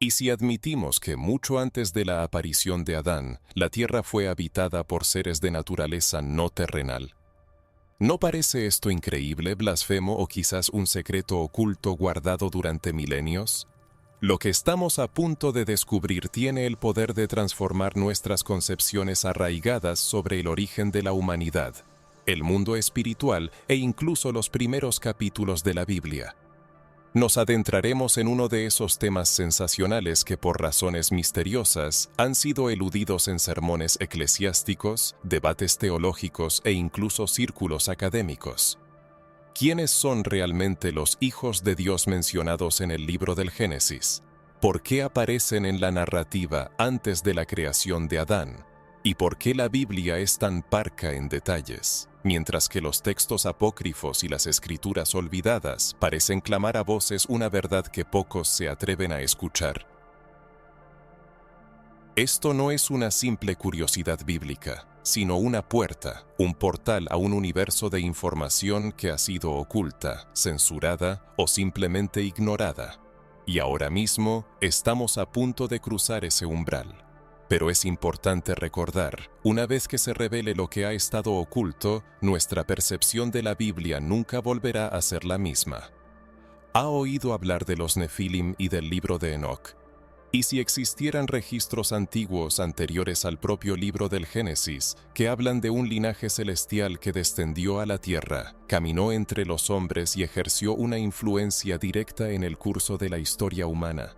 Y si admitimos que mucho antes de la aparición de Adán, la tierra fue habitada por seres de naturaleza no terrenal, ¿no parece esto increíble, blasfemo o quizás un secreto oculto guardado durante milenios? Lo que estamos a punto de descubrir tiene el poder de transformar nuestras concepciones arraigadas sobre el origen de la humanidad, el mundo espiritual e incluso los primeros capítulos de la Biblia. Nos adentraremos en uno de esos temas sensacionales que por razones misteriosas han sido eludidos en sermones eclesiásticos, debates teológicos e incluso círculos académicos. ¿Quiénes son realmente los hijos de Dios mencionados en el libro del Génesis? ¿Por qué aparecen en la narrativa antes de la creación de Adán? ¿Y por qué la Biblia es tan parca en detalles, mientras que los textos apócrifos y las escrituras olvidadas parecen clamar a voces una verdad que pocos se atreven a escuchar? Esto no es una simple curiosidad bíblica, sino una puerta, un portal a un universo de información que ha sido oculta, censurada o simplemente ignorada. Y ahora mismo estamos a punto de cruzar ese umbral. Pero es importante recordar, una vez que se revele lo que ha estado oculto, nuestra percepción de la Biblia nunca volverá a ser la misma. ¿Ha oído hablar de los Nefilim y del libro de Enoc? Y si existieran registros antiguos anteriores al propio libro del Génesis, que hablan de un linaje celestial que descendió a la tierra, caminó entre los hombres y ejerció una influencia directa en el curso de la historia humana,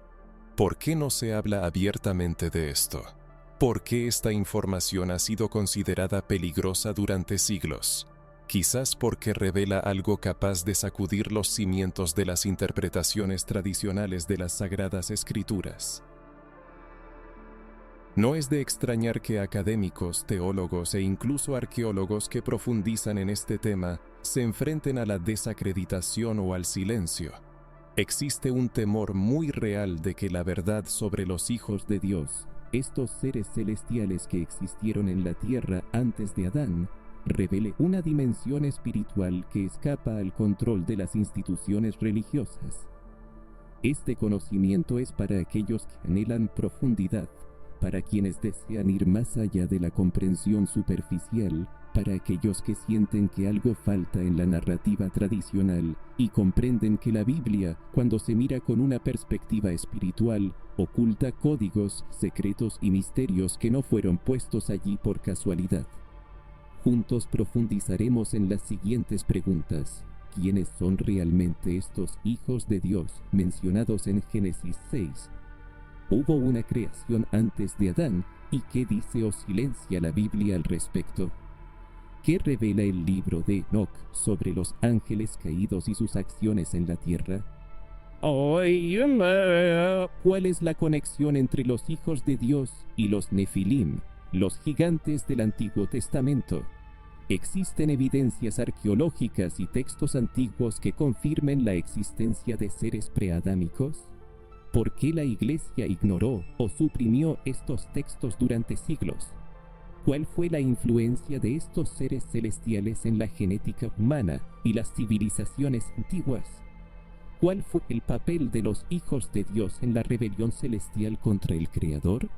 ¿por qué no se habla abiertamente de esto? ¿Por qué esta información ha sido considerada peligrosa durante siglos? Quizás porque revela algo capaz de sacudir los cimientos de las interpretaciones tradicionales de las Sagradas Escrituras. No es de extrañar que académicos, teólogos e incluso arqueólogos que profundizan en este tema se enfrenten a la desacreditación o al silencio. Existe un temor muy real de que la verdad sobre los hijos de Dios, estos seres celestiales que existieron en la tierra antes de Adán, revele una dimensión espiritual que escapa al control de las instituciones religiosas. Este conocimiento es para aquellos que anhelan profundidad, para quienes desean ir más allá de la comprensión superficial, para aquellos que sienten que algo falta en la narrativa tradicional y comprenden que la Biblia, cuando se mira con una perspectiva espiritual, oculta códigos, secretos y misterios que no fueron puestos allí por casualidad. Juntos profundizaremos en las siguientes preguntas. ¿Quiénes son realmente estos hijos de Dios mencionados en Génesis 6? ¿Hubo una creación antes de Adán? ¿Y qué dice o silencia la Biblia al respecto? ¿Qué revela el libro de Enoc sobre los ángeles caídos y sus acciones en la tierra? ¿Cuál es la conexión entre los hijos de Dios y los Nefilim, los gigantes del Antiguo Testamento? ¿Existen evidencias arqueológicas y textos antiguos que confirmen la existencia de seres preadámicos? ¿Por qué la Iglesia ignoró o suprimió estos textos durante siglos? ¿Cuál fue la influencia de estos seres celestiales en la genética humana y las civilizaciones antiguas? ¿Cuál fue el papel de los hijos de Dios en la rebelión celestial contra el Creador?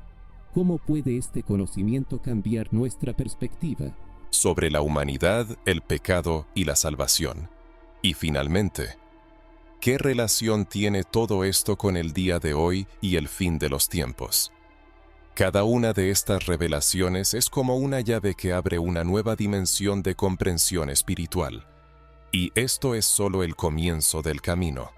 ¿Cómo puede este conocimiento cambiar nuestra perspectiva sobre la humanidad, el pecado y la salvación? Y finalmente, ¿qué relación tiene todo esto con el día de hoy y el fin de los tiempos? Cada una de estas revelaciones es como una llave que abre una nueva dimensión de comprensión espiritual. Y esto es solo el comienzo del camino.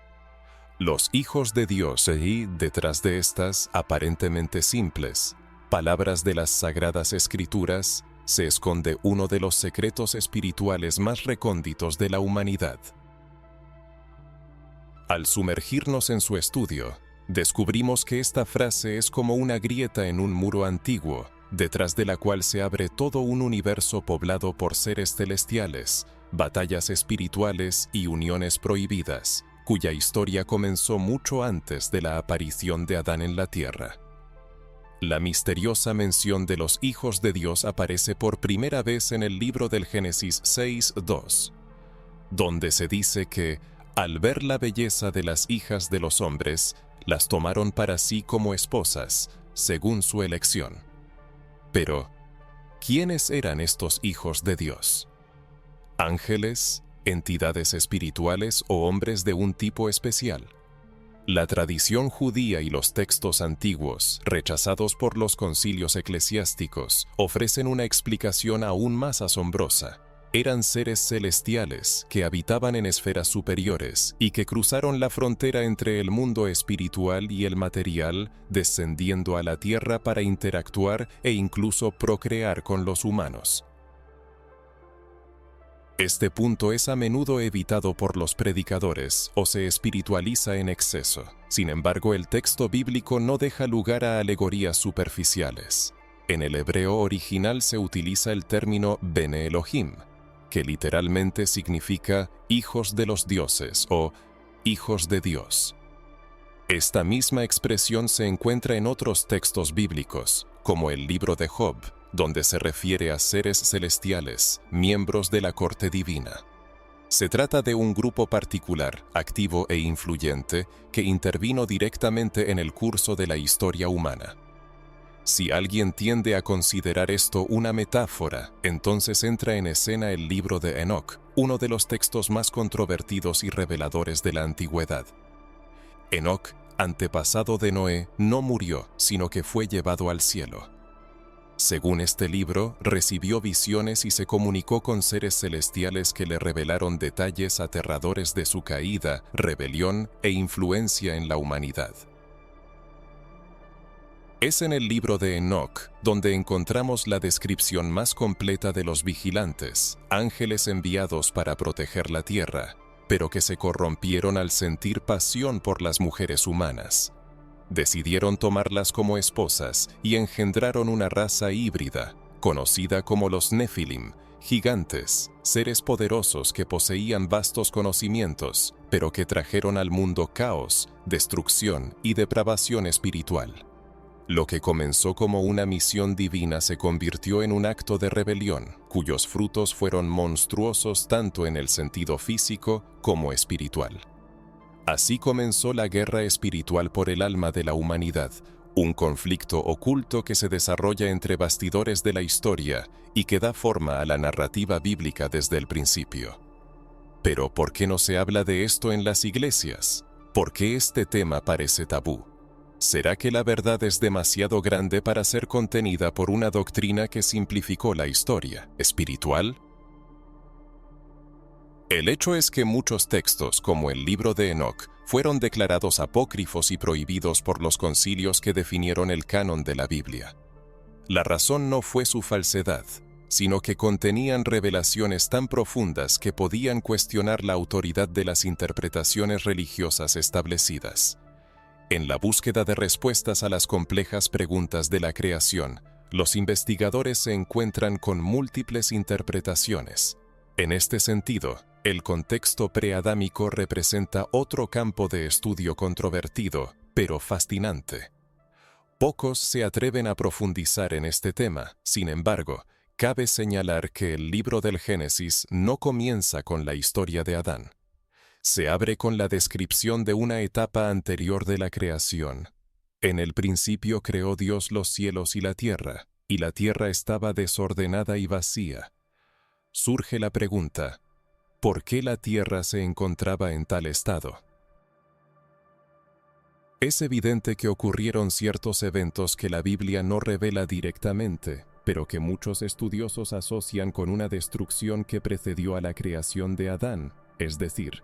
Los hijos de Dios y, detrás de estas, aparentemente simples, palabras de las Sagradas Escrituras, se esconde uno de los secretos espirituales más recónditos de la humanidad. Al sumergirnos en su estudio, descubrimos que esta frase es como una grieta en un muro antiguo, detrás de la cual se abre todo un universo poblado por seres celestiales, batallas espirituales y uniones prohibidas, cuya historia comenzó mucho antes de la aparición de Adán en la tierra. La misteriosa mención de los hijos de Dios aparece por primera vez en el libro del Génesis 6:2, donde se dice que, al ver la belleza de las hijas de los hombres, las tomaron para sí como esposas, según su elección. Pero, ¿quiénes eran estos hijos de Dios? ¿Ángeles, entidades espirituales o hombres de un tipo especial? La tradición judía y los textos antiguos, rechazados por los concilios eclesiásticos, ofrecen una explicación aún más asombrosa. Eran seres celestiales que habitaban en esferas superiores y que cruzaron la frontera entre el mundo espiritual y el material, descendiendo a la tierra para interactuar e incluso procrear con los humanos. Este punto es a menudo evitado por los predicadores o se espiritualiza en exceso. Sin embargo, el texto bíblico no deja lugar a alegorías superficiales. En el hebreo original se utiliza el término Bene Elohim, que literalmente significa hijos de los dioses o hijos de Dios. Esta misma expresión se encuentra en otros textos bíblicos, como el libro de Job, donde se refiere a seres celestiales, miembros de la corte divina. Se trata de un grupo particular, activo e influyente, que intervino directamente en el curso de la historia humana. Si alguien tiende a considerar esto una metáfora, entonces entra en escena el libro de Enoc, uno de los textos más controvertidos y reveladores de la antigüedad. Enoc, antepasado de Noé, no murió, sino que fue llevado al cielo. Según este libro, recibió visiones y se comunicó con seres celestiales que le revelaron detalles aterradores de su caída, rebelión e influencia en la humanidad. Es en el libro de Enoc donde encontramos la descripción más completa de los vigilantes, ángeles enviados para proteger la tierra, pero que se corrompieron al sentir pasión por las mujeres humanas. Decidieron tomarlas como esposas y engendraron una raza híbrida, conocida como los Nefilim, gigantes, seres poderosos que poseían vastos conocimientos, pero que trajeron al mundo caos, destrucción y depravación espiritual. Lo que comenzó como una misión divina se convirtió en un acto de rebelión, cuyos frutos fueron monstruosos tanto en el sentido físico como espiritual. Así comenzó la guerra espiritual por el alma de la humanidad, un conflicto oculto que se desarrolla entre bastidores de la historia y que da forma a la narrativa bíblica desde el principio. Pero ¿por qué no se habla de esto en las iglesias? ¿Por qué este tema parece tabú? ¿Será que la verdad es demasiado grande para ser contenida por una doctrina que simplificó la historia espiritual? El hecho es que muchos textos, como el libro de Enoc, fueron declarados apócrifos y prohibidos por los concilios que definieron el canon de la Biblia. La razón no fue su falsedad, sino que contenían revelaciones tan profundas que podían cuestionar la autoridad de las interpretaciones religiosas establecidas. En la búsqueda de respuestas a las complejas preguntas de la creación, los investigadores se encuentran con múltiples interpretaciones. En este sentido, el contexto preadámico representa otro campo de estudio controvertido, pero fascinante. Pocos se atreven a profundizar en este tema, sin embargo, cabe señalar que el libro del Génesis no comienza con la historia de Adán. Se abre con la descripción de una etapa anterior de la creación. En el principio creó Dios los cielos y la tierra estaba desordenada y vacía. Surge la pregunta, ¿por qué la tierra se encontraba en tal estado? Es evidente que ocurrieron ciertos eventos que la Biblia no revela directamente, pero que muchos estudiosos asocian con una destrucción que precedió a la creación de Adán, es decir,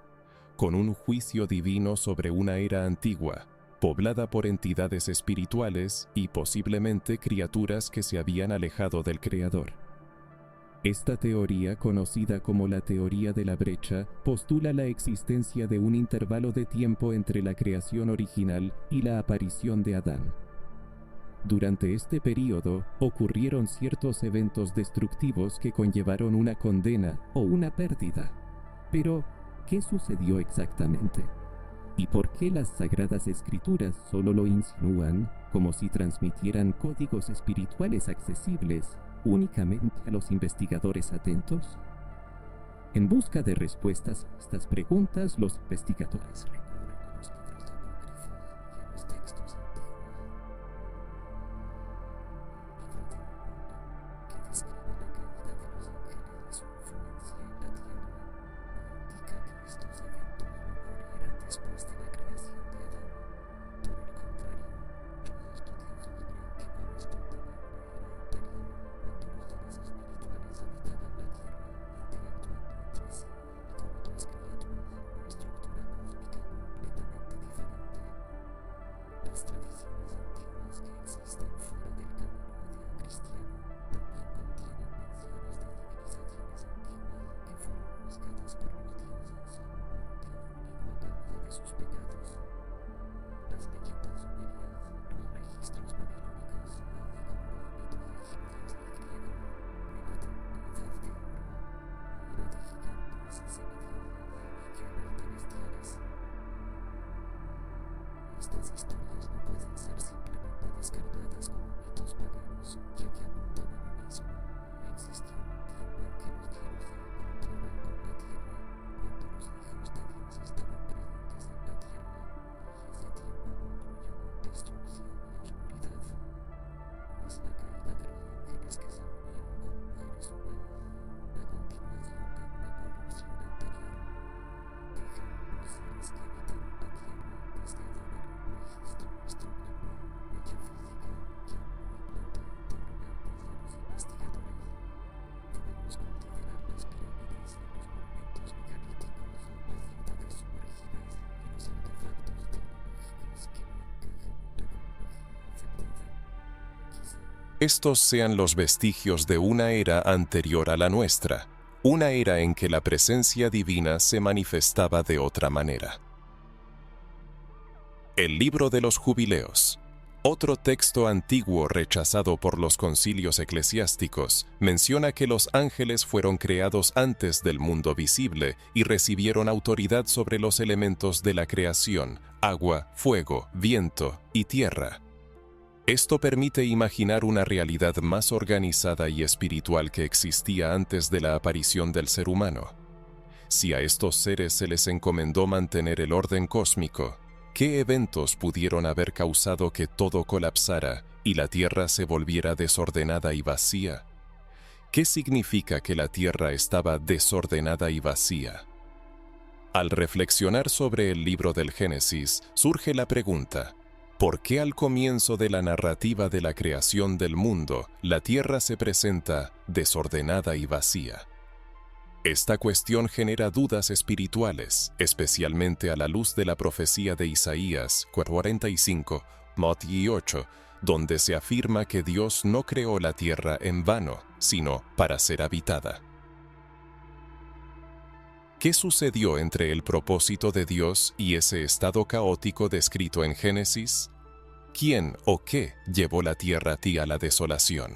con un juicio divino sobre una era antigua, poblada por entidades espirituales y posiblemente criaturas que se habían alejado del Creador. Esta teoría, conocida como la teoría de la brecha, postula la existencia de un intervalo de tiempo entre la creación original y la aparición de Adán. Durante este período, ocurrieron ciertos eventos destructivos que conllevaron una condena o una pérdida. Pero, ¿qué sucedió exactamente? ¿Y por qué las Sagradas Escrituras solo lo insinúan, como si transmitieran códigos espirituales accesibles únicamente a los investigadores atentos? En busca de respuestas a estas preguntas, los investigadores recurren a los libros apócrifos Estos sean los vestigios de una era anterior a la nuestra, una era en que la presencia divina se manifestaba de otra manera. El Libro de los Jubileos, otro texto antiguo rechazado por los concilios eclesiásticos, menciona que los ángeles fueron creados antes del mundo visible y recibieron autoridad sobre los elementos de la creación, agua, fuego, viento y tierra. Esto permite imaginar una realidad más organizada y espiritual que existía antes de la aparición del ser humano. Si a estos seres se les encomendó mantener el orden cósmico, ¿qué eventos pudieron haber causado que todo colapsara y la Tierra se volviera desordenada y vacía? ¿Qué significa que la Tierra estaba desordenada y vacía? Al reflexionar sobre el libro del Génesis, surge la pregunta: ¿por qué al comienzo de la narrativa de la creación del mundo, la Tierra se presenta desordenada y vacía? Esta cuestión genera dudas espirituales, especialmente a la luz de la profecía de Isaías 45, Mot y 8, donde se afirma que Dios no creó la Tierra en vano, sino para ser habitada. ¿Qué sucedió entre el propósito de Dios y ese estado caótico descrito en Génesis? ¿Quién o qué llevó la tierra a la desolación?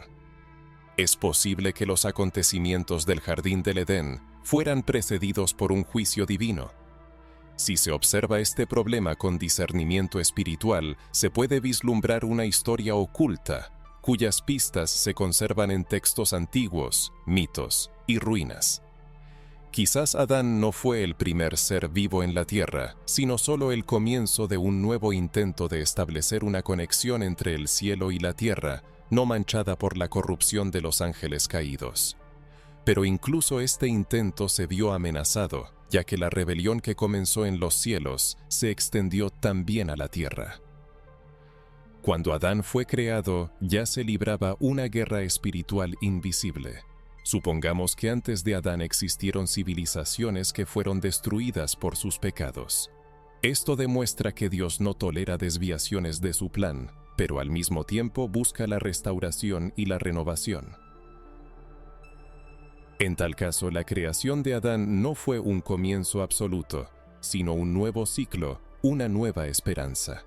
¿Es posible que los acontecimientos del jardín del Edén fueran precedidos por un juicio divino? Si se observa este problema con discernimiento espiritual, se puede vislumbrar una historia oculta, cuyas pistas se conservan en textos antiguos, mitos y ruinas. Quizás Adán no fue el primer ser vivo en la tierra, sino solo el comienzo de un nuevo intento de establecer una conexión entre el cielo y la tierra, no manchada por la corrupción de los ángeles caídos. Pero incluso este intento se vio amenazado, ya que la rebelión que comenzó en los cielos se extendió también a la tierra. Cuando Adán fue creado, ya se libraba una guerra espiritual invisible. Supongamos que antes de Adán existieron civilizaciones que fueron destruidas por sus pecados. Esto demuestra que Dios no tolera desviaciones de su plan, pero al mismo tiempo busca la restauración y la renovación. En tal caso, la creación de Adán no fue un comienzo absoluto, sino un nuevo ciclo, una nueva esperanza.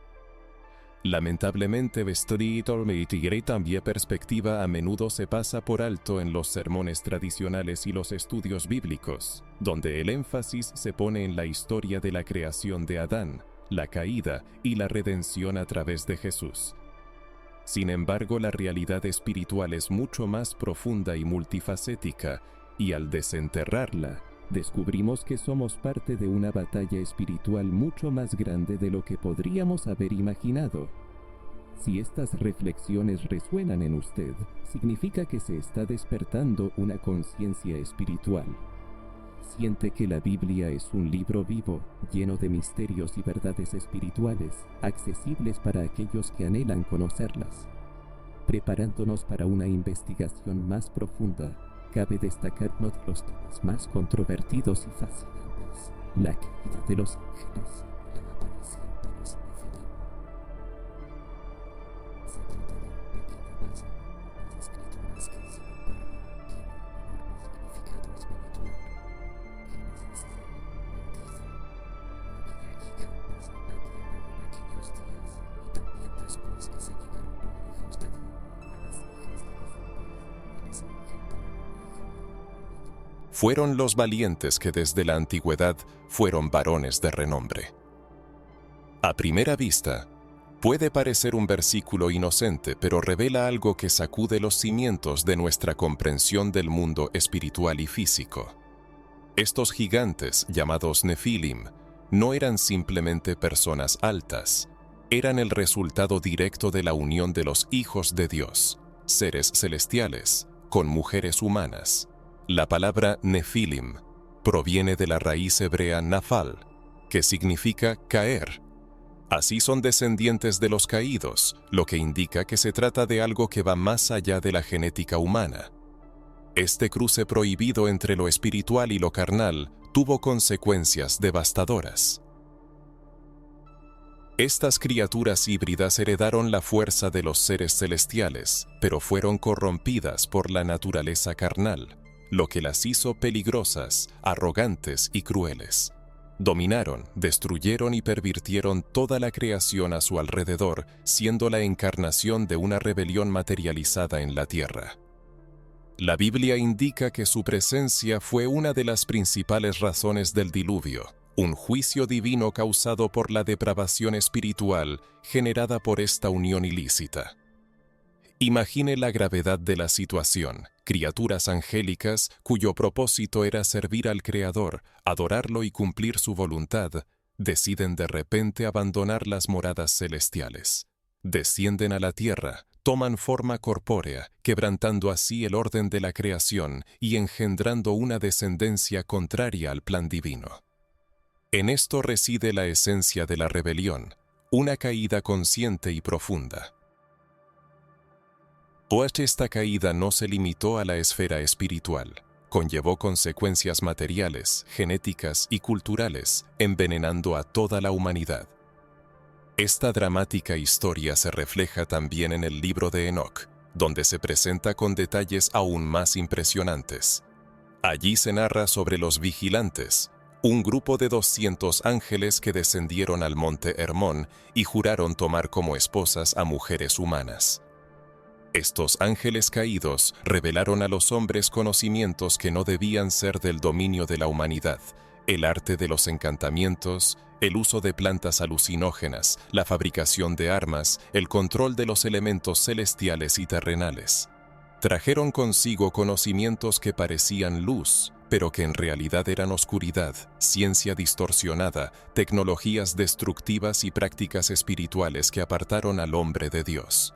Lamentablemente, también perspectiva a menudo se pasa por alto en los sermones tradicionales y los estudios bíblicos, donde el énfasis se pone en la historia de la creación de Adán, la caída y la redención a través de Jesús. Sin embargo, la realidad espiritual es mucho más profunda y multifacética, y al desenterrarla, descubrimos que somos parte de una batalla espiritual mucho más grande de lo que podríamos haber imaginado. Si estas reflexiones resuenan en usted, significa que se está despertando una conciencia espiritual. Siente que la Biblia es un libro vivo, lleno de misterios y verdades espirituales, accesibles para aquellos que anhelan conocerlas. Preparándonos para una investigación más profunda, cabe destacar uno de los temas más controvertidos y fascinantes: la caída de los ángeles y la aparición de los nefilim. Fueron los valientes que desde la antigüedad fueron varones de renombre. A primera vista, puede parecer un versículo inocente, pero revela algo que sacude los cimientos de nuestra comprensión del mundo espiritual y físico. Estos gigantes, llamados Nefilim, no eran simplemente personas altas, eran el resultado directo de la unión de los hijos de Dios, seres celestiales, con mujeres humanas. La palabra Nefilim proviene de la raíz hebrea nafal, que significa caer. Así son descendientes de los caídos, lo que indica que se trata de algo que va más allá de la genética humana. Este cruce prohibido entre lo espiritual y lo carnal tuvo consecuencias devastadoras. Estas criaturas híbridas heredaron la fuerza de los seres celestiales, pero fueron corrompidas por la naturaleza carnal, lo que las hizo peligrosas, arrogantes y crueles. Dominaron, destruyeron y pervirtieron toda la creación a su alrededor, siendo la encarnación de una rebelión materializada en la tierra. La Biblia indica que su presencia fue una de las principales razones del diluvio, un juicio divino causado por la depravación espiritual generada por esta unión ilícita. Imagine la gravedad de la situación. Criaturas angélicas cuyo propósito era servir al Creador, adorarlo y cumplir su voluntad, deciden de repente abandonar las moradas celestiales. Descienden a la tierra, toman forma corpórea, quebrantando así el orden de la creación y engendrando una descendencia contraria al plan divino. En esto reside la esencia de la rebelión, una caída consciente y profunda. Pues esta caída no se limitó a la esfera espiritual, conllevó consecuencias materiales, genéticas y culturales, envenenando a toda la humanidad. Esta dramática historia se refleja también en el libro de Enoc, donde se presenta con detalles aún más impresionantes. Allí se narra sobre los vigilantes, un grupo de 200 ángeles que descendieron al monte Hermón y juraron tomar como esposas a mujeres humanas. Estos ángeles caídos revelaron a los hombres conocimientos que no debían ser del dominio de la humanidad, el arte de los encantamientos, el uso de plantas alucinógenas, la fabricación de armas, el control de los elementos celestiales y terrenales. Trajeron consigo conocimientos que parecían luz, pero que en realidad eran oscuridad, ciencia distorsionada, tecnologías destructivas y prácticas espirituales que apartaron al hombre de Dios.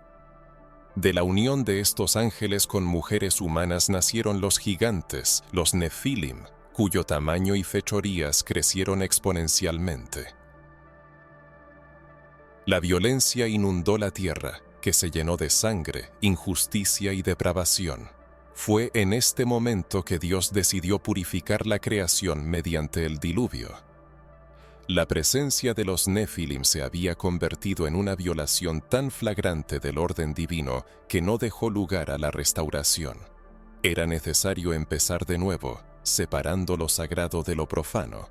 De la unión de estos ángeles con mujeres humanas nacieron los gigantes, los Nefilim, cuyo tamaño y fechorías crecieron exponencialmente. La violencia inundó la tierra, que se llenó de sangre, injusticia y depravación. Fue en este momento que Dios decidió purificar la creación mediante el diluvio. La presencia de los Nefilim se había convertido en una violación tan flagrante del orden divino que no dejó lugar a la restauración. Era necesario empezar de nuevo, separando lo sagrado de lo profano.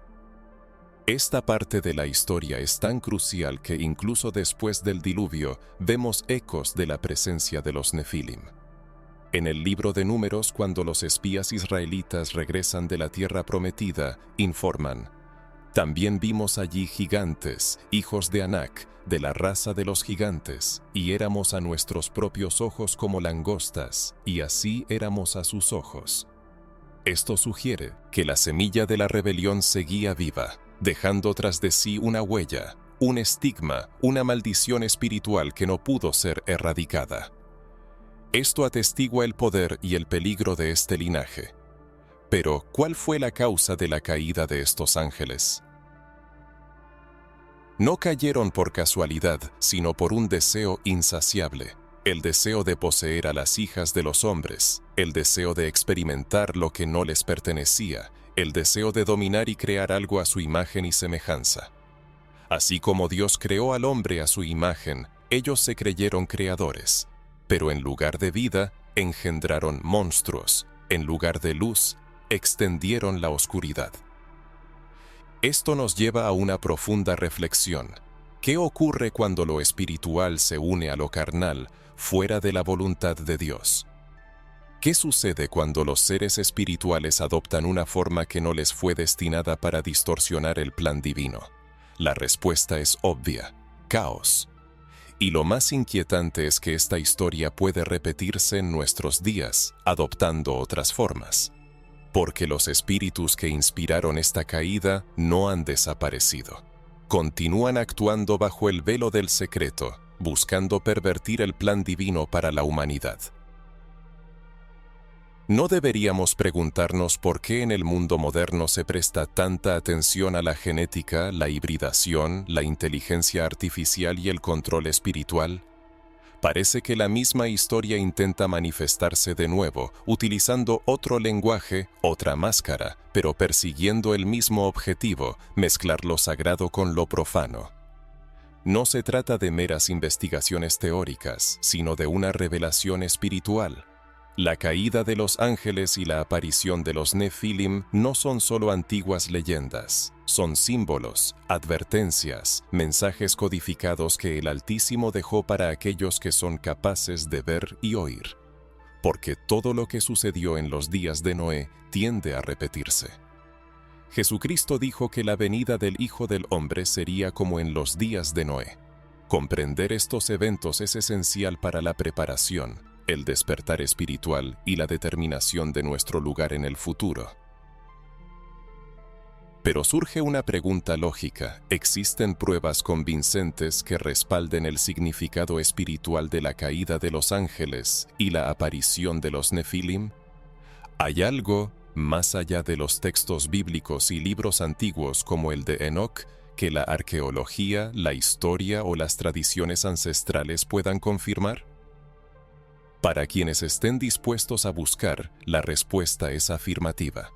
Esta parte de la historia es tan crucial que incluso después del diluvio vemos ecos de la presencia de los Nefilim. En el libro de Números, cuando los espías israelitas regresan de la tierra prometida, informan: también vimos allí gigantes, hijos de Anac, de la raza de los gigantes, y éramos a nuestros propios ojos como langostas, y así éramos a sus ojos. Esto sugiere que la semilla de la rebelión seguía viva, dejando tras de sí una huella, un estigma, una maldición espiritual que no pudo ser erradicada. Esto atestigua el poder y el peligro de este linaje. Pero, ¿cuál fue la causa de la caída de estos ángeles? No cayeron por casualidad, sino por un deseo insaciable, el deseo de poseer a las hijas de los hombres, el deseo de experimentar lo que no les pertenecía, el deseo de dominar y crear algo a su imagen y semejanza. Así como Dios creó al hombre a su imagen, ellos se creyeron creadores, pero en lugar de vida, engendraron monstruos, en lugar de luz, extendieron la oscuridad. Esto nos lleva a una profunda reflexión. ¿Qué ocurre cuando lo espiritual se une a lo carnal, fuera de la voluntad de Dios? ¿Qué sucede cuando los seres espirituales adoptan una forma que no les fue destinada para distorsionar el plan divino? La respuesta es obvia: caos. Y lo más inquietante es que esta historia puede repetirse en nuestros días, adoptando otras formas. Porque los espíritus que inspiraron esta caída no han desaparecido. Continúan actuando bajo el velo del secreto, buscando pervertir el plan divino para la humanidad. ¿No deberíamos preguntarnos por qué en el mundo moderno se presta tanta atención a la genética, la hibridación, la inteligencia artificial y el control espiritual? Parece que la misma historia intenta manifestarse de nuevo, utilizando otro lenguaje, otra máscara, pero persiguiendo el mismo objetivo: mezclar lo sagrado con lo profano. No se trata de meras investigaciones teóricas, sino de una revelación espiritual. La caída de los ángeles y la aparición de los Nefilim no son solo antiguas leyendas, son símbolos, advertencias, mensajes codificados que el Altísimo dejó para aquellos que son capaces de ver y oír. Porque todo lo que sucedió en los días de Noé tiende a repetirse. Jesucristo dijo que la venida del Hijo del Hombre sería como en los días de Noé. Comprender estos eventos es esencial para la preparación, el despertar espiritual y la determinación de nuestro lugar en el futuro. Pero surge una pregunta lógica: ¿existen pruebas convincentes que respalden el significado espiritual de la caída de los ángeles y la aparición de los Nefilim? ¿Hay algo, más allá de los textos bíblicos y libros antiguos como el de Enoc, que la arqueología, la historia o las tradiciones ancestrales puedan confirmar? Para quienes estén dispuestos a buscar, la respuesta es afirmativa.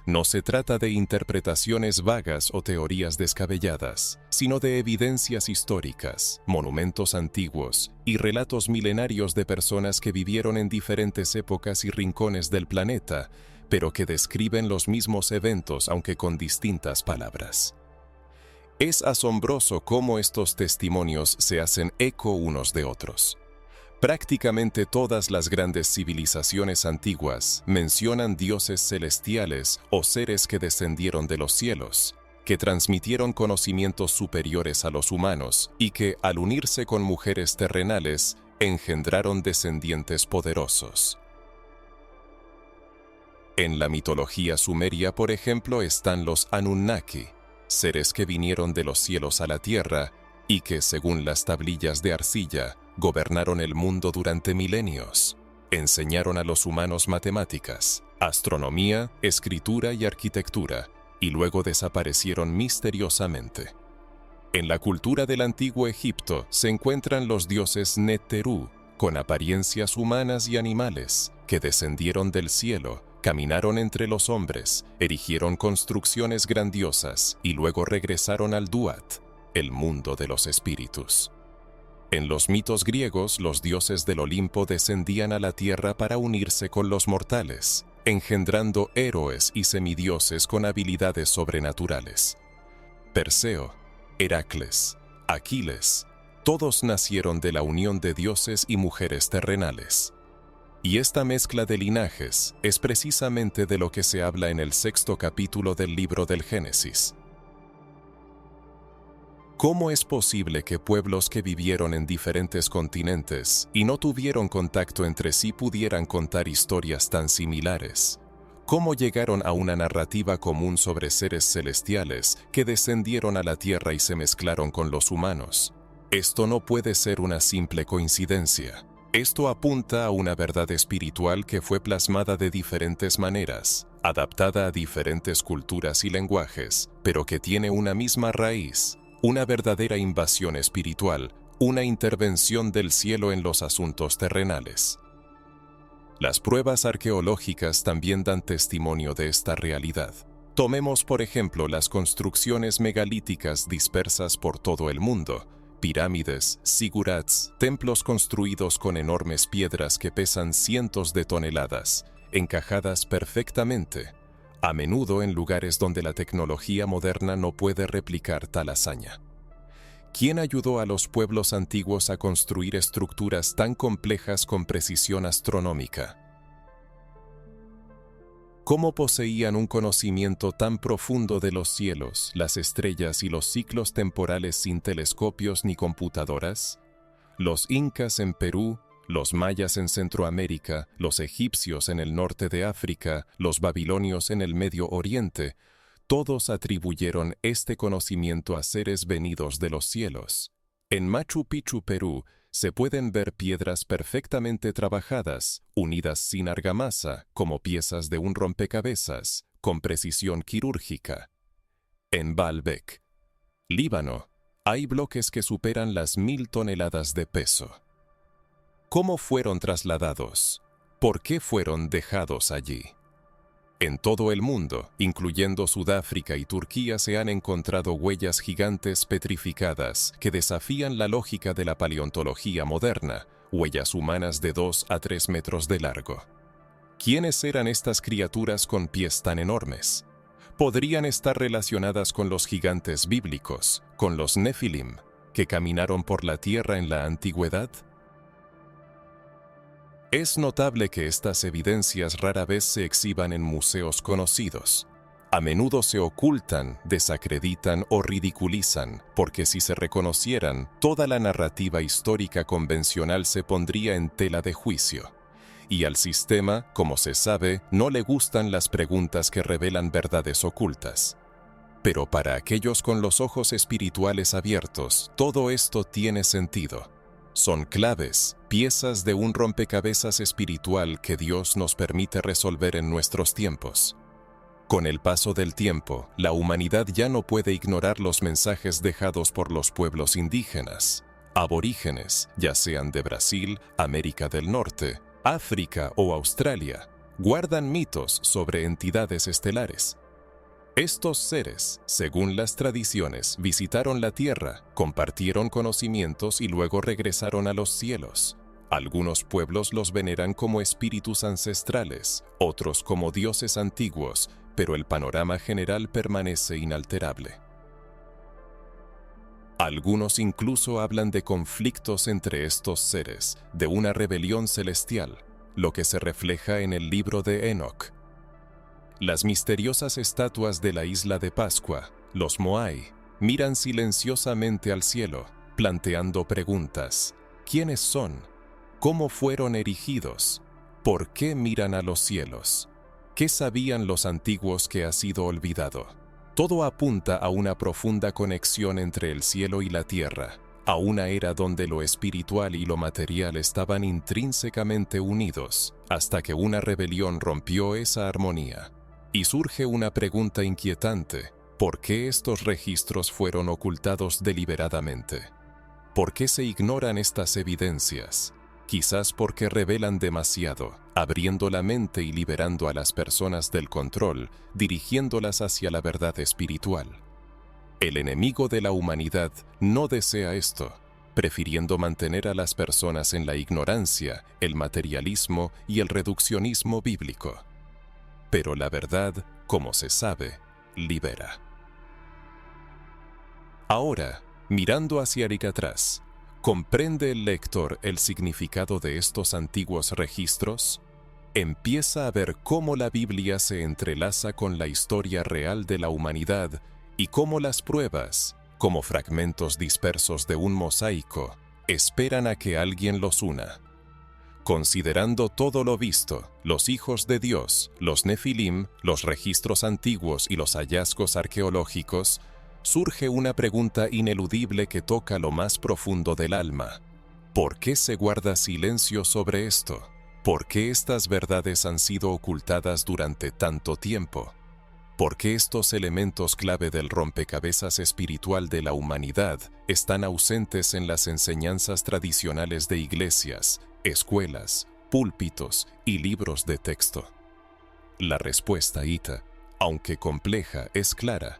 No se trata de interpretaciones vagas o teorías descabelladas, sino de evidencias históricas, monumentos antiguos y relatos milenarios de personas que vivieron en diferentes épocas y rincones del planeta, pero que describen los mismos eventos aunque con distintas palabras. Es asombroso cómo estos testimonios se hacen eco unos de otros. Prácticamente todas las grandes civilizaciones antiguas mencionan dioses celestiales o seres que descendieron de los cielos, que transmitieron conocimientos superiores a los humanos y que, al unirse con mujeres terrenales, engendraron descendientes poderosos. En la mitología sumeria, por ejemplo, están los Anunnaki, seres que vinieron de los cielos a la tierra y que, según las tablillas de arcilla, gobernaron el mundo durante milenios. Enseñaron a los humanos matemáticas, astronomía, escritura y arquitectura, y luego desaparecieron misteriosamente. En la cultura del antiguo Egipto se encuentran los dioses Neterú, con apariencias humanas y animales, que descendieron del cielo, caminaron entre los hombres, erigieron construcciones grandiosas y luego regresaron al Duat, el mundo de los espíritus. En los mitos griegos, los dioses del Olimpo descendían a la tierra para unirse con los mortales, engendrando héroes y semidioses con habilidades sobrenaturales. Perseo, Heracles, Aquiles, todos nacieron de la unión de dioses y mujeres terrenales. Y esta mezcla de linajes es precisamente de lo que se habla en el 6º capítulo del libro del Génesis. ¿Cómo es posible que pueblos que vivieron en diferentes continentes y no tuvieron contacto entre sí pudieran contar historias tan similares? ¿Cómo llegaron a una narrativa común sobre seres celestiales que descendieron a la tierra y se mezclaron con los humanos? Esto no puede ser una simple coincidencia. Esto apunta a una verdad espiritual que fue plasmada de diferentes maneras, adaptada a diferentes culturas y lenguajes, pero que tiene una misma raíz. Una verdadera invasión espiritual, una intervención del cielo en los asuntos terrenales. Las pruebas arqueológicas también dan testimonio de esta realidad. Tomemos, por ejemplo, las construcciones megalíticas dispersas por todo el mundo, pirámides, zigurats, templos construidos con enormes piedras que pesan cientos de toneladas, encajadas perfectamente, a menudo en lugares donde la tecnología moderna no puede replicar tal hazaña. ¿Quién ayudó a los pueblos antiguos a construir estructuras tan complejas con precisión astronómica? ¿Cómo poseían un conocimiento tan profundo de los cielos, las estrellas y los ciclos temporales sin telescopios ni computadoras? Los incas en Perú, los mayas en Centroamérica, los egipcios en el norte de África, los babilonios en el Medio Oriente, todos atribuyeron este conocimiento a seres venidos de los cielos. En Machu Picchu, Perú, se pueden ver piedras perfectamente trabajadas, unidas sin argamasa, como piezas de un rompecabezas, con precisión quirúrgica. En Baalbek, Líbano, hay bloques que superan las 1000 toneladas de peso. ¿Cómo fueron trasladados? ¿Por qué fueron dejados allí? En todo el mundo, incluyendo Sudáfrica y Turquía, se han encontrado huellas gigantes petrificadas que desafían la lógica de la paleontología moderna, huellas humanas de 2 a 3 metros de largo. ¿Quiénes eran estas criaturas con pies tan enormes? ¿Podrían estar relacionadas con los gigantes bíblicos, con los Nefilim, que caminaron por la tierra en la antigüedad? Es notable que estas evidencias rara vez se exhiban en museos conocidos. A menudo se ocultan, desacreditan o ridiculizan, porque si se reconocieran, toda la narrativa histórica convencional se pondría en tela de juicio. Y al sistema, como se sabe, no le gustan las preguntas que revelan verdades ocultas. Pero para aquellos con los ojos espirituales abiertos, todo esto tiene sentido. Son claves, piezas de un rompecabezas espiritual que Dios nos permite resolver en nuestros tiempos. Con el paso del tiempo, la humanidad ya no puede ignorar los mensajes dejados por los pueblos indígenas, aborígenes, ya sean de Brasil, América del Norte, África o Australia, guardan mitos sobre entidades estelares. Estos seres, según las tradiciones, visitaron la Tierra, compartieron conocimientos y luego regresaron a los cielos. Algunos pueblos los veneran como espíritus ancestrales, otros como dioses antiguos, pero el panorama general permanece inalterable. Algunos incluso hablan de conflictos entre estos seres, de una rebelión celestial, lo que se refleja en el libro de Enoc. Las misteriosas estatuas de la isla de Pascua, los Moai, miran silenciosamente al cielo, planteando preguntas. ¿Quiénes son? ¿Cómo fueron erigidos? ¿Por qué miran a los cielos? ¿Qué sabían los antiguos que ha sido olvidado? Todo apunta a una profunda conexión entre el cielo y la tierra, a una era donde lo espiritual y lo material estaban intrínsecamente unidos, hasta que una rebelión rompió esa armonía. Y surge una pregunta inquietante: ¿por qué estos registros fueron ocultados deliberadamente? ¿Por qué se ignoran estas evidencias? Quizás porque revelan demasiado, abriendo la mente y liberando a las personas del control, dirigiéndolas hacia la verdad espiritual. El enemigo de la humanidad no desea esto, prefiriendo mantener a las personas en la ignorancia, el materialismo y el reduccionismo bíblico. Pero la verdad, como se sabe, libera. Ahora, mirando hacia atrás, ¿comprende el lector el significado de estos antiguos registros? Empieza a ver cómo la Biblia se entrelaza con la historia real de la humanidad y cómo las pruebas, como fragmentos dispersos de un mosaico, esperan a que alguien los una. Considerando todo lo visto, los hijos de Dios, los Nefilim, los registros antiguos y los hallazgos arqueológicos, surge una pregunta ineludible que toca lo más profundo del alma. ¿Por qué se guarda silencio sobre esto? ¿Por qué estas verdades han sido ocultadas durante tanto tiempo? ¿Por qué estos elementos clave del rompecabezas espiritual de la humanidad están ausentes en las enseñanzas tradicionales de iglesias, escuelas, púlpitos y libros de texto? La respuesta, aunque compleja, es clara.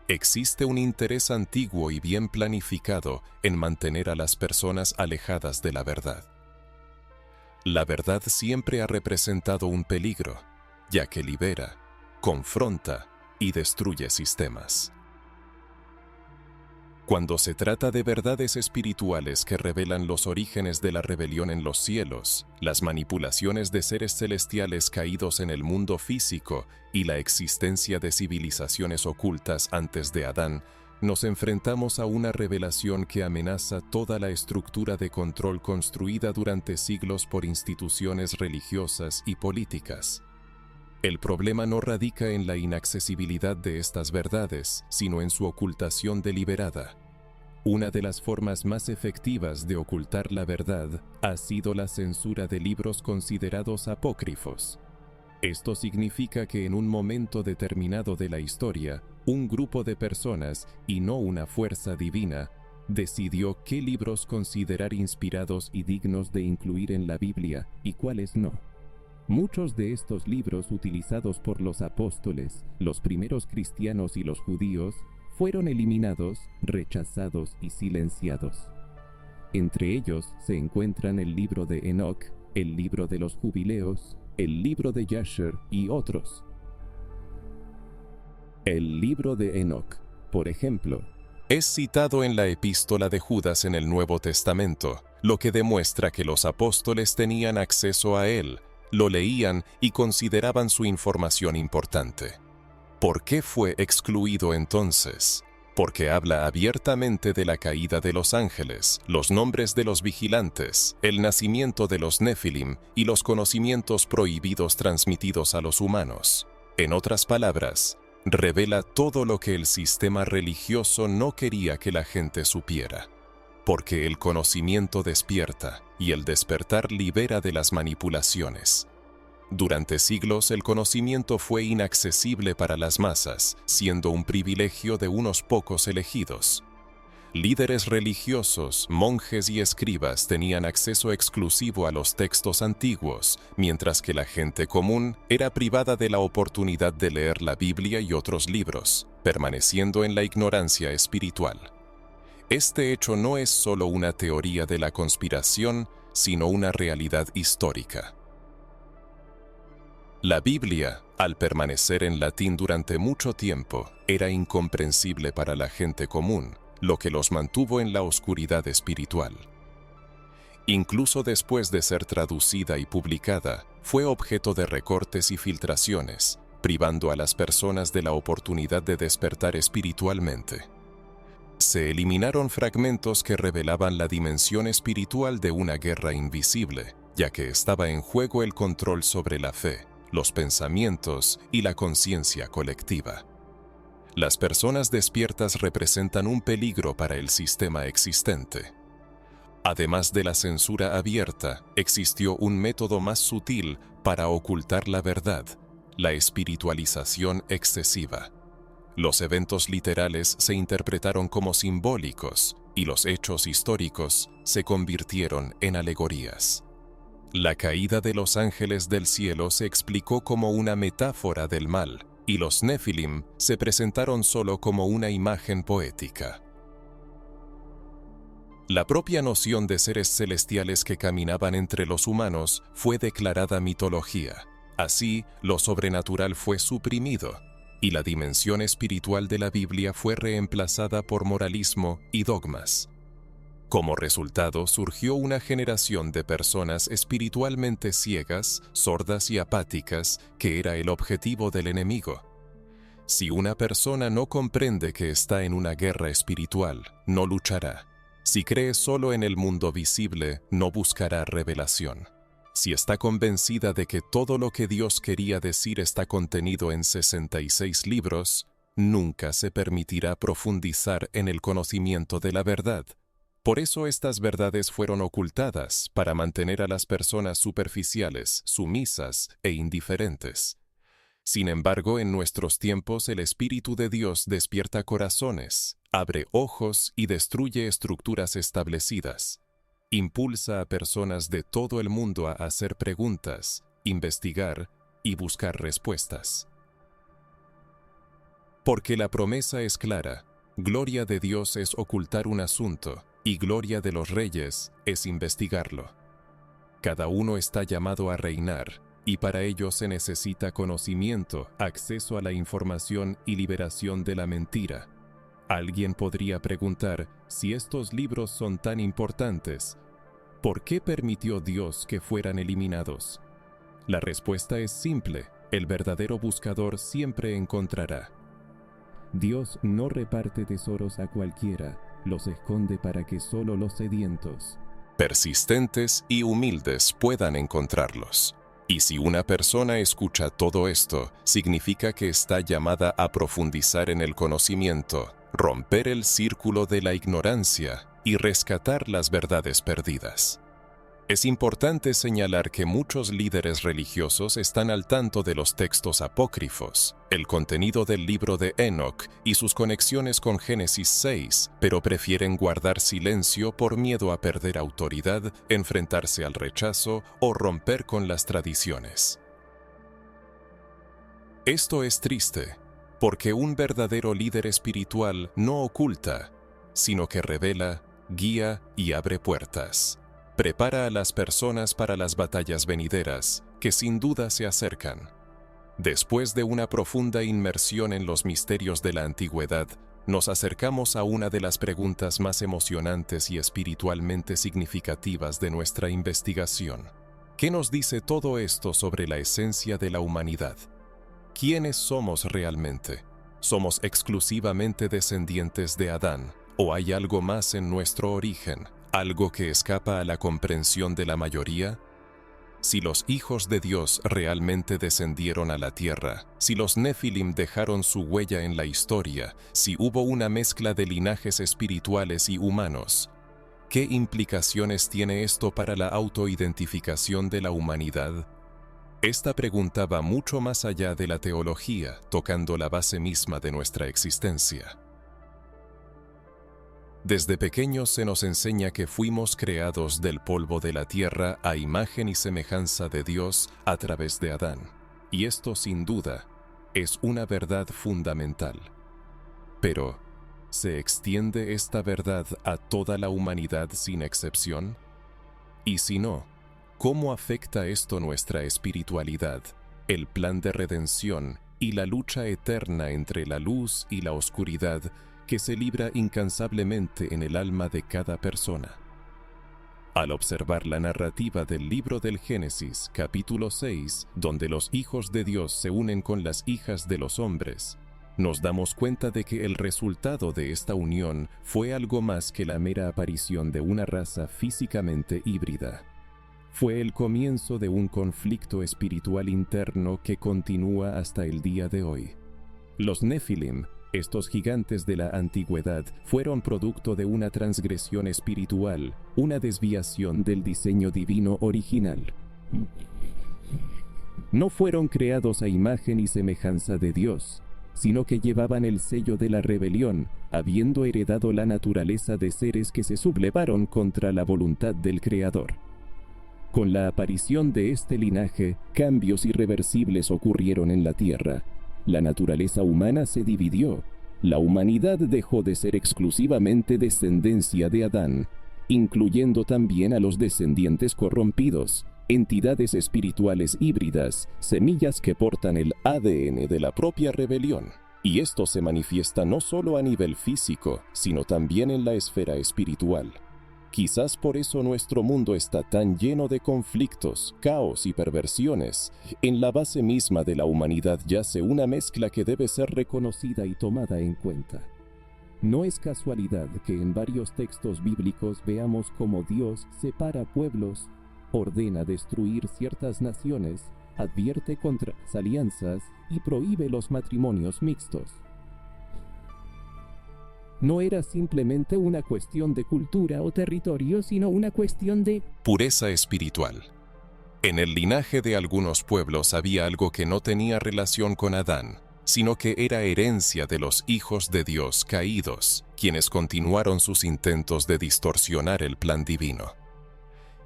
Existe un interés antiguo y bien planificado en mantener a las personas alejadas de la verdad. La verdad siempre ha representado un peligro, ya que libera, confronta y destruye sistemas. Cuando se trata de verdades espirituales que revelan los orígenes de la rebelión en los cielos, las manipulaciones de seres celestiales caídos en el mundo físico y la existencia de civilizaciones ocultas antes de Adán, nos enfrentamos a una revelación que amenaza toda la estructura de control construida durante siglos por instituciones religiosas y políticas. El problema no radica en la inaccesibilidad de estas verdades, sino en su ocultación deliberada. Una de las formas más efectivas de ocultar la verdad ha sido la censura de libros considerados apócrifos. Esto significa que en un momento determinado de la historia, un grupo de personas, y no una fuerza divina, decidió qué libros considerar inspirados y dignos de incluir en la Biblia y cuáles no. Muchos de estos libros utilizados por los apóstoles, los primeros cristianos y los judíos, fueron eliminados, rechazados y silenciados. Entre ellos se encuentran el libro de Enoc, el libro de los jubileos, el libro de Jasher y otros. El libro de Enoc, por ejemplo, es citado en la epístola de Judas en el Nuevo Testamento, lo que demuestra que los apóstoles tenían acceso a él, lo leían y consideraban su información importante. ¿Por qué fue excluido entonces? Porque habla abiertamente de la caída de los ángeles, los nombres de los vigilantes, el nacimiento de los Nefilim y los conocimientos prohibidos transmitidos a los humanos. En otras palabras, revela todo lo que el sistema religioso no quería que la gente supiera. Porque el conocimiento despierta y el despertar libera de las manipulaciones. Durante siglos el conocimiento fue inaccesible para las masas, siendo un privilegio de unos pocos elegidos. Líderes religiosos, monjes y escribas tenían acceso exclusivo a los textos antiguos, mientras que la gente común era privada de la oportunidad de leer la Biblia y otros libros, permaneciendo en la ignorancia espiritual. Este hecho no es solo una teoría de la conspiración, sino una realidad histórica. La Biblia, al permanecer en latín durante mucho tiempo, era incomprensible para la gente común, lo que los mantuvo en la oscuridad espiritual. Incluso después de ser traducida y publicada, fue objeto de recortes y filtraciones, privando a las personas de la oportunidad de despertar espiritualmente. Se eliminaron fragmentos que revelaban la dimensión espiritual de una guerra invisible, ya que estaba en juego el control sobre la fe, los pensamientos y la conciencia colectiva. Las personas despiertas representan un peligro para el sistema existente. Además de la censura abierta, existió un método más sutil para ocultar la verdad: la espiritualización excesiva. Los eventos literales se interpretaron como simbólicos y los hechos históricos se convirtieron en alegorías. La caída de los ángeles del cielo se explicó como una metáfora del mal, y los Nefilim se presentaron solo como una imagen poética. La propia noción de seres celestiales que caminaban entre los humanos fue declarada mitología. Así, lo sobrenatural fue suprimido, y la dimensión espiritual de la Biblia fue reemplazada por moralismo y dogmas. Como resultado, surgió una generación de personas espiritualmente ciegas, sordas y apáticas, que era el objetivo del enemigo. Si una persona no comprende que está en una guerra espiritual, no luchará. Si cree solo en el mundo visible, no buscará revelación. Si está convencida de que todo lo que Dios quería decir está contenido en 66 libros, nunca se permitirá profundizar en el conocimiento de la verdad. Por eso estas verdades fueron ocultadas, para mantener a las personas superficiales, sumisas e indiferentes. Sin embargo, en nuestros tiempos el Espíritu de Dios despierta corazones, abre ojos y destruye estructuras establecidas. Impulsa a personas de todo el mundo a hacer preguntas, investigar y buscar respuestas. Porque la promesa es clara: gloria de Dios es ocultar un asunto, y gloria de los reyes es investigarlo. Cada uno está llamado a reinar, y para ello se necesita conocimiento, acceso a la información y liberación de la mentira. Alguien podría preguntar, si estos libros son tan importantes, ¿por qué permitió Dios que fueran eliminados? La respuesta es simple: el verdadero buscador siempre encontrará. Dios no reparte tesoros a cualquiera, los esconde para que solo los sedientos, persistentes y humildes puedan encontrarlos. Y si una persona escucha todo esto, significa que está llamada a profundizar en el conocimiento, romper el círculo de la ignorancia y rescatar las verdades perdidas. Es importante señalar que muchos líderes religiosos están al tanto de los textos apócrifos, el contenido del libro de Enoc y sus conexiones con Génesis 6, pero prefieren guardar silencio por miedo a perder autoridad, enfrentarse al rechazo o romper con las tradiciones. Esto es triste, porque un verdadero líder espiritual no oculta, sino que revela, guía y abre puertas. Prepara a las personas para las batallas venideras, que sin duda se acercan. Después de una profunda inmersión en los misterios de la antigüedad, nos acercamos a una de las preguntas más emocionantes y espiritualmente significativas de nuestra investigación. ¿Qué nos dice todo esto sobre la esencia de la humanidad? ¿Quiénes somos realmente? ¿Somos exclusivamente descendientes de Adán? ¿O hay algo más en nuestro origen? ¿Algo que escapa a la comprensión de la mayoría? Si los hijos de Dios realmente descendieron a la tierra, si los Nefilim dejaron su huella en la historia, si hubo una mezcla de linajes espirituales y humanos, ¿qué implicaciones tiene esto para la autoidentificación de la humanidad? Esta pregunta va mucho más allá de la teología, tocando la base misma de nuestra existencia. Desde pequeños se nos enseña que fuimos creados del polvo de la tierra a imagen y semejanza de Dios a través de Adán. Y esto, sin duda, es una verdad fundamental. Pero, ¿se extiende esta verdad a toda la humanidad sin excepción? Y si no, ¿cómo afecta esto nuestra espiritualidad, el plan de redención y la lucha eterna entre la luz y la oscuridad que se libra incansablemente en el alma de cada persona? Al observar la narrativa del libro del Génesis, capítulo 6, donde los hijos de Dios se unen con las hijas de los hombres, nos damos cuenta de que el resultado de esta unión fue algo más que la mera aparición de una raza físicamente híbrida. Fue el comienzo de un conflicto espiritual interno que continúa hasta el día de hoy. Los Nefilim, estos gigantes de la antigüedad, fueron producto de una transgresión espiritual, una desviación del diseño divino original. No fueron creados a imagen y semejanza de Dios, sino que llevaban el sello de la rebelión, habiendo heredado la naturaleza de seres que se sublevaron contra la voluntad del Creador. Con la aparición de este linaje, cambios irreversibles ocurrieron en la tierra. La naturaleza humana se dividió. La humanidad dejó de ser exclusivamente descendencia de Adán, incluyendo también a los descendientes corrompidos, entidades espirituales híbridas, semillas que portan el ADN de la propia rebelión. Y esto se manifiesta no solo a nivel físico, sino también en la esfera espiritual. Quizás por eso nuestro mundo está tan lleno de conflictos, caos y perversiones. En la base misma de la humanidad yace una mezcla que debe ser reconocida y tomada en cuenta. No es casualidad que en varios textos bíblicos veamos cómo Dios separa pueblos, ordena destruir ciertas naciones, advierte contra las alianzas y prohíbe los matrimonios mixtos. No era simplemente una cuestión de cultura o territorio, sino una cuestión de pureza espiritual. En el linaje de algunos pueblos había algo que no tenía relación con Adán, sino que era herencia de los hijos de Dios caídos, quienes continuaron sus intentos de distorsionar el plan divino.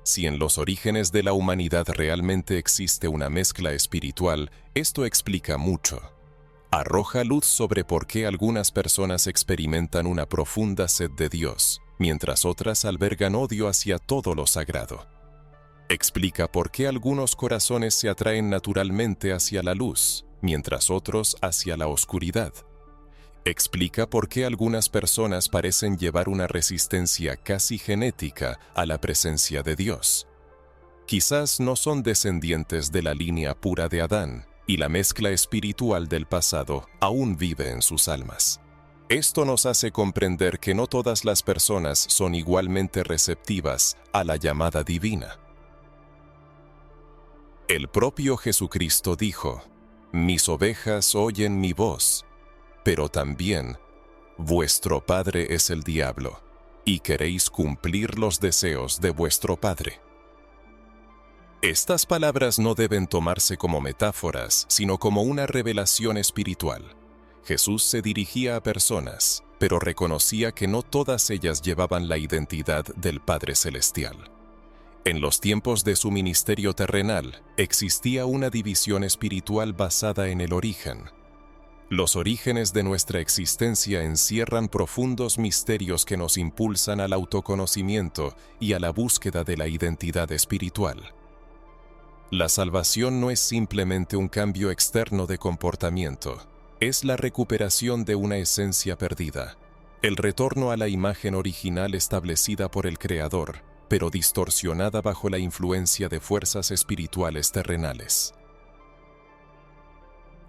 Si en los orígenes de la humanidad realmente existe una mezcla espiritual, esto explica mucho. Arroja luz sobre por qué algunas personas experimentan una profunda sed de Dios, mientras otras albergan odio hacia todo lo sagrado. Explica por qué algunos corazones se atraen naturalmente hacia la luz, mientras otros hacia la oscuridad. Explica por qué algunas personas parecen llevar una resistencia casi genética a la presencia de Dios. Quizás no son descendientes de la línea pura de Adán, y la mezcla espiritual del pasado aún vive en sus almas. Esto nos hace comprender que no todas las personas son igualmente receptivas a la llamada divina. El propio Jesucristo dijo: «Mis ovejas oyen mi voz», pero también, «Vuestro padre es el diablo, y queréis cumplir los deseos de vuestro padre». Estas palabras no deben tomarse como metáforas, sino como una revelación espiritual. Jesús se dirigía a personas, pero reconocía que no todas ellas llevaban la identidad del Padre Celestial. En los tiempos de su ministerio terrenal, existía una división espiritual basada en el origen. Los orígenes de nuestra existencia encierran profundos misterios que nos impulsan al autoconocimiento y a la búsqueda de la identidad espiritual. La salvación no es simplemente un cambio externo de comportamiento, es la recuperación de una esencia perdida, el retorno a la imagen original establecida por el Creador, pero distorsionada bajo la influencia de fuerzas espirituales terrenales.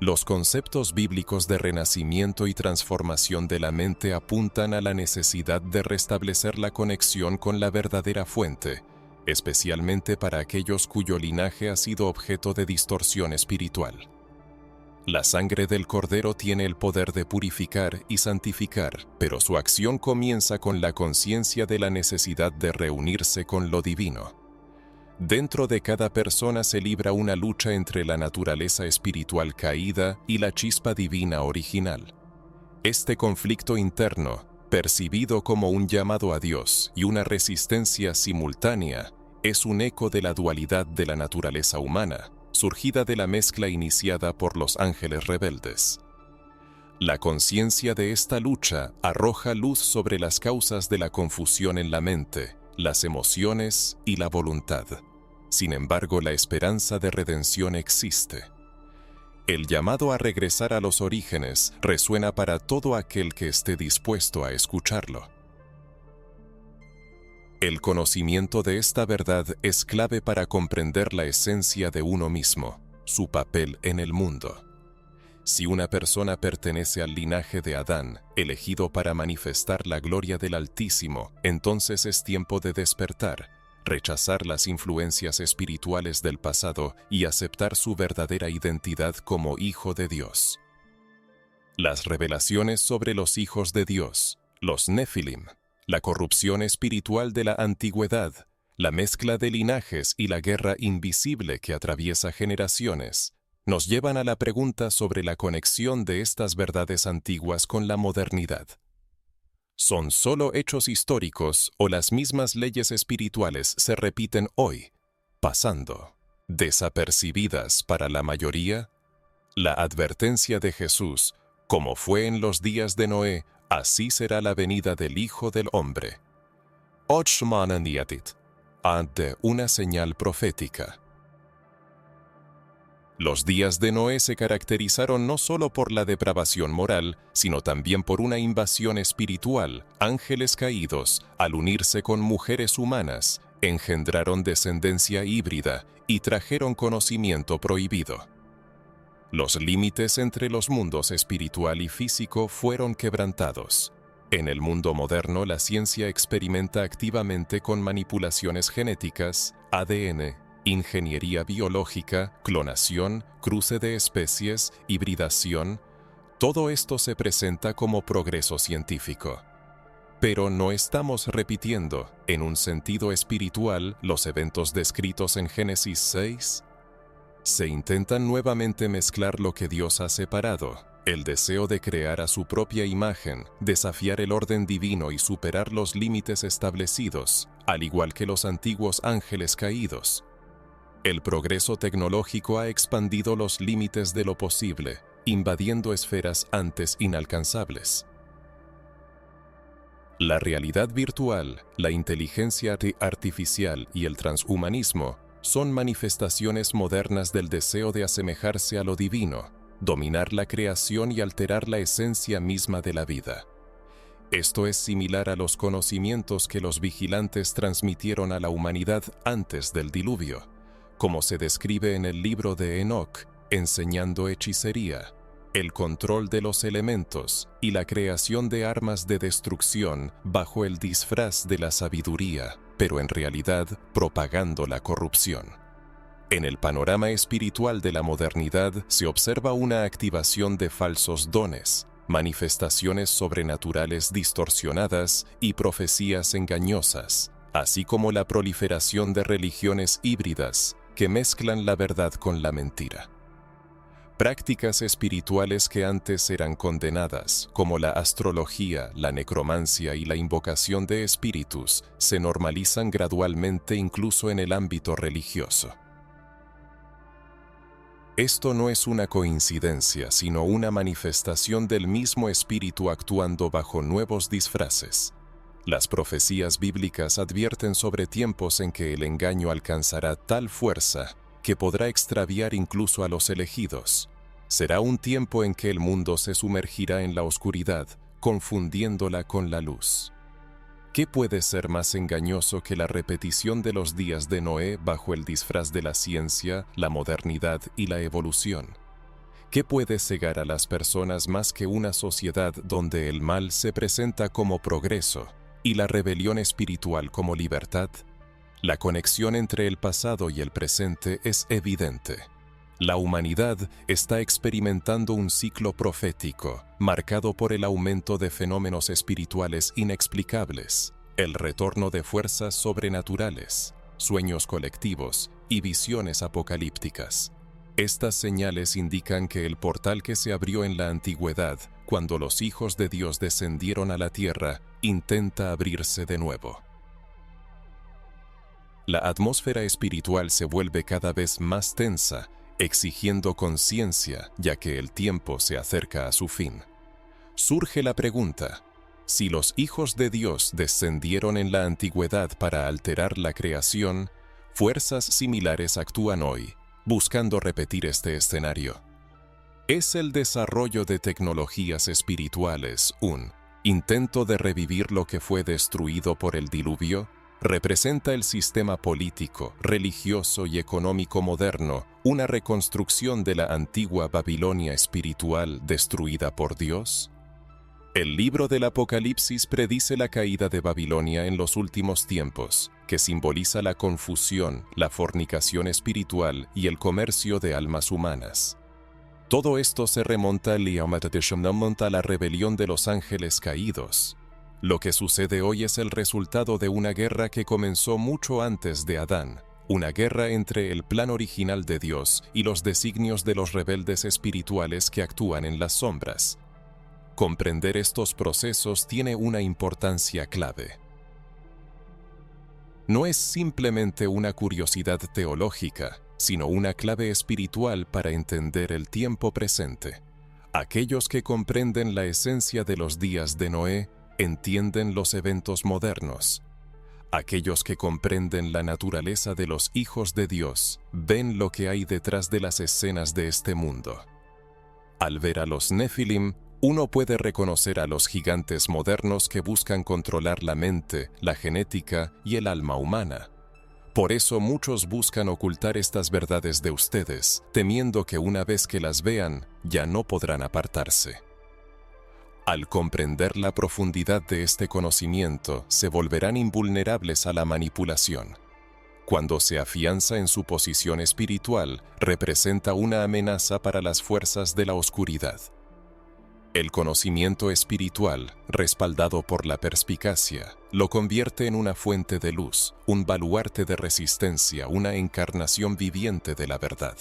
Los conceptos bíblicos de renacimiento y transformación de la mente apuntan a la necesidad de restablecer la conexión con la verdadera fuente, especialmente para aquellos cuyo linaje ha sido objeto de distorsión espiritual. La sangre del Cordero tiene el poder de purificar y santificar, pero su acción comienza con la conciencia de la necesidad de reunirse con lo divino. Dentro de cada persona se libra una lucha entre la naturaleza espiritual caída y la chispa divina original. Este conflicto interno, percibido como un llamado a Dios y una resistencia simultánea, es un eco de la dualidad de la naturaleza humana, surgida de la mezcla iniciada por los ángeles rebeldes. La conciencia de esta lucha arroja luz sobre las causas de la confusión en la mente, las emociones y la voluntad. Sin embargo, la esperanza de redención existe. El llamado a regresar a los orígenes resuena para todo aquel que esté dispuesto a escucharlo. El conocimiento de esta verdad es clave para comprender la esencia de uno mismo, su papel en el mundo. Si una persona pertenece al linaje de Adán, elegido para manifestar la gloria del Altísimo, entonces es tiempo de despertar, rechazar las influencias espirituales del pasado y aceptar su verdadera identidad como hijo de Dios. Las revelaciones sobre los hijos de Dios, los Nefilim, la corrupción espiritual de la antigüedad, la mezcla de linajes y la guerra invisible que atraviesa generaciones, nos llevan a la pregunta sobre la conexión de estas verdades antiguas con la modernidad. ¿Son solo hechos históricos o las mismas leyes espirituales se repiten hoy, pasando desapercibidas para la mayoría? La advertencia de Jesús, como fue en los días de Noé, así será la venida del Hijo del Hombre. Ante una señal profética. Los días de Noé se caracterizaron no solo por la depravación moral, sino también por una invasión espiritual. Ángeles caídos, al unirse con mujeres humanas, engendraron descendencia híbrida y trajeron conocimiento prohibido. Los límites entre los mundos espiritual y físico fueron quebrantados. En el mundo moderno, la ciencia experimenta activamente con manipulaciones genéticas, ADN, ingeniería biológica, clonación, cruce de especies, hibridación. Todo esto se presenta como progreso científico. Pero no estamos repitiendo, en un sentido espiritual, los eventos descritos en Génesis 6. Se intentan nuevamente mezclar lo que Dios ha separado, el deseo de crear a su propia imagen, desafiar el orden divino y superar los límites establecidos, al igual que los antiguos ángeles caídos. El progreso tecnológico ha expandido los límites de lo posible, invadiendo esferas antes inalcanzables. La realidad virtual, la inteligencia artificial y el transhumanismo son manifestaciones modernas del deseo de asemejarse a lo divino, dominar la creación y alterar la esencia misma de la vida. Esto es similar a los conocimientos que los vigilantes transmitieron a la humanidad antes del diluvio, como se describe en el libro de Enoc, enseñando hechicería, el control de los elementos y la creación de armas de destrucción bajo el disfraz de la sabiduría, pero en realidad propagando la corrupción. En el panorama espiritual de la modernidad se observa una activación de falsos dones, manifestaciones sobrenaturales distorsionadas y profecías engañosas, así como la proliferación de religiones híbridas que mezclan la verdad con la mentira. Prácticas espirituales que antes eran condenadas, como la astrología, la necromancia y la invocación de espíritus, se normalizan gradualmente incluso en el ámbito religioso. Esto no es una coincidencia, sino una manifestación del mismo espíritu actuando bajo nuevos disfraces. Las profecías bíblicas advierten sobre tiempos en que el engaño alcanzará tal fuerza que podrá extraviar incluso a los elegidos. Será un tiempo en que el mundo se sumergirá en la oscuridad, confundiéndola con la luz. ¿Qué puede ser más engañoso que la repetición de los días de Noé bajo el disfraz de la ciencia, la modernidad y la evolución? ¿Qué puede cegar a las personas más que una sociedad donde el mal se presenta como progreso y la rebelión espiritual como libertad? La conexión entre el pasado y el presente es evidente. La humanidad está experimentando un ciclo profético, marcado por el aumento de fenómenos espirituales inexplicables, el retorno de fuerzas sobrenaturales, sueños colectivos y visiones apocalípticas. Estas señales indican que el portal que se abrió en la antigüedad, cuando los hijos de Dios descendieron a la tierra, intenta abrirse de nuevo. La atmósfera espiritual se vuelve cada vez más tensa, exigiendo conciencia, ya que el tiempo se acerca a su fin. Surge la pregunta: si los hijos de Dios descendieron en la antigüedad para alterar la creación, fuerzas similares actúan hoy, buscando repetir este escenario. ¿Es el desarrollo de tecnologías espirituales un intento de revivir lo que fue destruido por el diluvio? ¿Representa el sistema político, religioso y económico moderno una reconstrucción de la antigua Babilonia espiritual destruida por Dios? El libro del Apocalipsis predice la caída de Babilonia en los últimos tiempos, que simboliza la confusión, la fornicación espiritual y el comercio de almas humanas. Todo esto se remonta a la rebelión de los ángeles caídos. Lo que sucede hoy es el resultado de una guerra que comenzó mucho antes de Adán, una guerra entre el plan original de Dios y los designios de los rebeldes espirituales que actúan en las sombras. Comprender estos procesos tiene una importancia clave. No es simplemente una curiosidad teológica, sino una clave espiritual para entender el tiempo presente. Aquellos que comprenden la esencia de los días de Noé entienden los eventos modernos. Aquellos que comprenden la naturaleza de los hijos de Dios ven lo que hay detrás de las escenas de este mundo. Al ver a los Nefilim, uno puede reconocer a los gigantes modernos que buscan controlar la mente, la genética y el alma humana. Por eso muchos buscan ocultar estas verdades de ustedes, temiendo que una vez que las vean, ya no podrán apartarse. Al comprender la profundidad de este conocimiento, se volverán invulnerables a la manipulación. Cuando se afianza en su posición espiritual, representa una amenaza para las fuerzas de la oscuridad. El conocimiento espiritual, respaldado por la perspicacia, lo convierte en una fuente de luz, un baluarte de resistencia, una encarnación viviente de la verdad.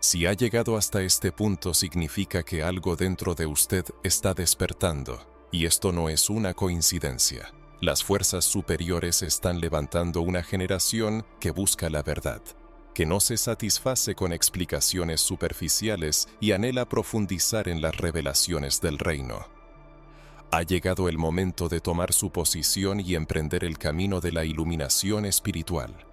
Si ha llegado hasta este punto, significa que algo dentro de usted está despertando, y esto no es una coincidencia. Las fuerzas superiores están levantando una generación que busca la verdad, que no se satisface con explicaciones superficiales y anhela profundizar en las revelaciones del reino. Ha llegado el momento de tomar su posición y emprender el camino de la iluminación espiritual.